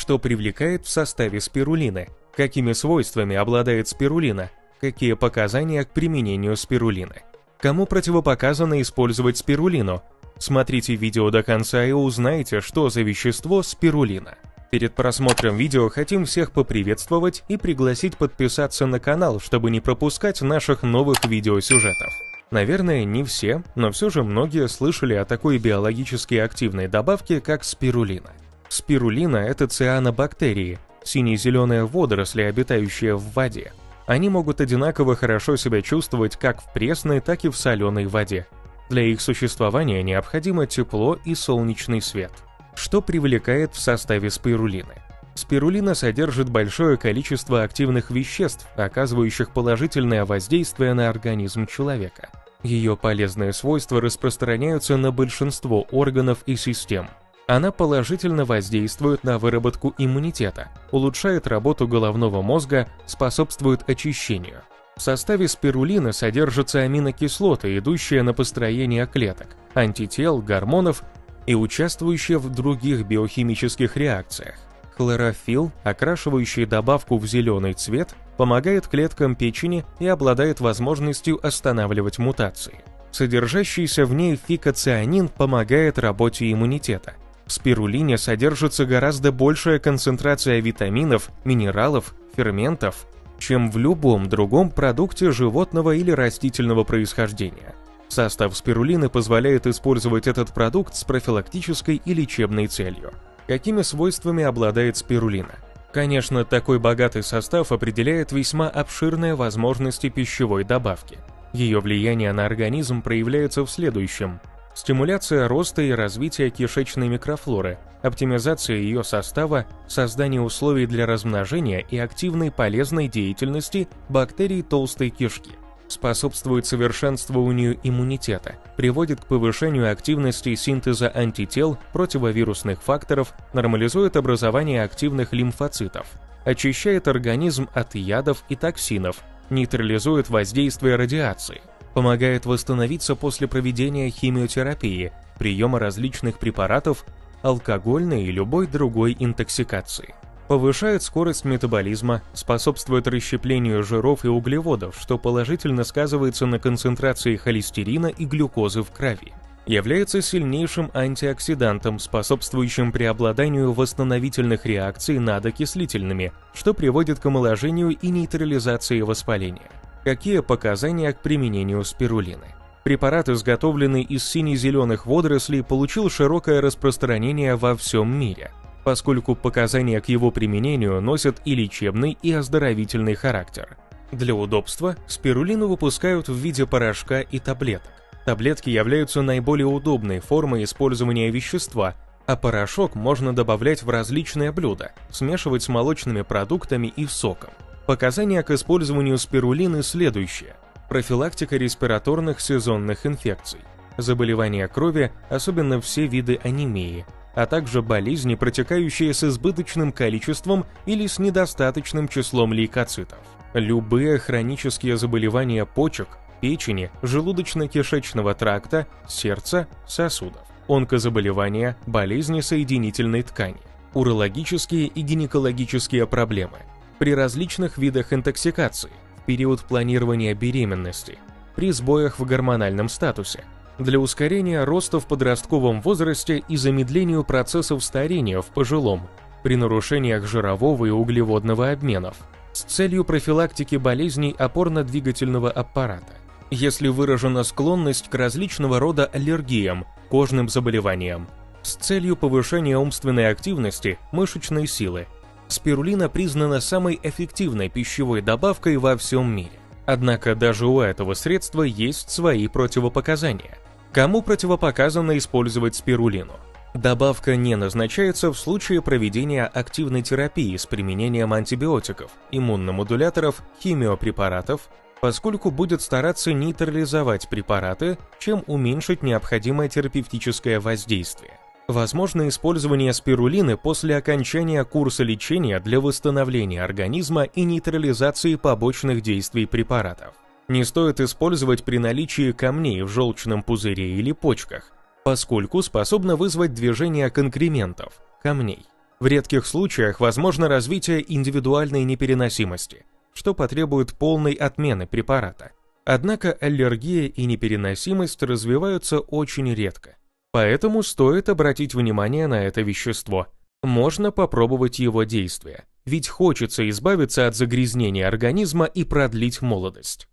Что привлекает в составе спирулины? Какими свойствами обладает спирулина? Какие показания к применению спирулины? Кому противопоказано использовать спирулину? Смотрите видео до конца и узнаете, что за вещество спирулина. Перед просмотром видео хотим всех поприветствовать и пригласить подписаться на канал, чтобы не пропускать наших новых видеосюжетов. Наверное, не все, но все же многие слышали о такой биологически активной добавке, как спирулина. Спирулина – это цианобактерии, сине-зеленые водоросли, обитающие в воде. Они могут одинаково хорошо себя чувствовать как в пресной, так и в соленой воде. Для их существования необходимо тепло и солнечный свет. Что привлекает в составе спирулины? Спирулина содержит большое количество активных веществ, оказывающих положительное воздействие на организм человека. Ее полезные свойства распространяются на большинство органов и систем. Она положительно воздействует на выработку иммунитета, улучшает работу головного мозга, способствует очищению. В составе спирулины содержатся аминокислоты, идущие на построение клеток, антител, гормонов и участвующие в других биохимических реакциях. Хлорофилл, окрашивающий добавку в зеленый цвет, помогает клеткам печени и обладает возможностью останавливать мутации. Содержащийся в ней фикоцианин помогает работе иммунитета. В спирулине содержится гораздо большая концентрация витаминов, минералов, ферментов, чем в любом другом продукте животного или растительного происхождения. Состав спирулины позволяет использовать этот продукт с профилактической и лечебной целью. Какими свойствами обладает спирулина? Конечно, такой богатый состав определяет весьма обширные возможности пищевой добавки. Ее влияние на организм проявляется в следующем: стимуляция роста и развития кишечной микрофлоры, оптимизация ее состава, создание условий для размножения и активной полезной деятельности бактерий толстой кишки, способствует совершенствованию иммунитета, приводит к повышению активности синтеза антител, противовирусных факторов, нормализует образование активных лимфоцитов, очищает организм от ядов и токсинов, нейтрализует воздействие радиации, помогает восстановиться после проведения химиотерапии, приема различных препаратов, алкогольной и любой другой интоксикации. Повышает скорость метаболизма, способствует расщеплению жиров и углеводов, что положительно сказывается на концентрации холестерина и глюкозы в крови. Является сильнейшим антиоксидантом, способствующим преобладанию восстановительных реакций над окислительными, что приводит к омоложению и нейтрализации воспаления. Какие показания к применению спирулины? Препарат, изготовленный из сине-зеленых водорослей, получил широкое распространение во всем мире, поскольку показания к его применению носят и лечебный, и оздоровительный характер. Для удобства спирулину выпускают в виде порошка и таблеток. Таблетки являются наиболее удобной формой использования вещества, а порошок можно добавлять в различные блюда, смешивать с молочными продуктами и соком. Показания к использованию спирулины следующие: профилактика респираторных сезонных инфекций, заболевания крови, особенно все виды анемии, а также болезни, протекающие с избыточным количеством или с недостаточным числом лейкоцитов. Любые хронические заболевания почек, печени, желудочно-кишечного тракта, сердца, сосудов, онкозаболевания, болезни соединительной ткани, урологические и гинекологические проблемы, при различных видах интоксикации, в период планирования беременности, при сбоях в гормональном статусе, для ускорения роста в подростковом возрасте и замедлению процессов старения в пожилом, при нарушениях жирового и углеводного обменов, с целью профилактики болезней опорно-двигательного аппарата. Если выражена склонность к различного рода аллергиям, кожным заболеваниям, с целью повышения умственной активности, мышечной силы, спирулина признана самой эффективной пищевой добавкой во всем мире. Однако даже у этого средства есть свои противопоказания. Кому противопоказано использовать спирулину? Добавка не назначается в случае проведения активной терапии с применением антибиотиков, иммуномодуляторов, химиопрепаратов, поскольку будет стараться нейтрализовать препараты, чем уменьшить необходимое терапевтическое воздействие. Возможно использование спирулины после окончания курса лечения для восстановления организма и нейтрализации побочных действий препаратов. Не стоит использовать при наличии камней в желчном пузыре или почках, поскольку способно вызвать движение конкрементов, камней. В редких случаях возможно развитие индивидуальной непереносимости, что потребует полной отмены препарата. Однако аллергия и непереносимость развиваются очень редко. Поэтому стоит обратить внимание на это вещество. Можно попробовать его действие, ведь хочется избавиться от загрязнения организма и продлить молодость.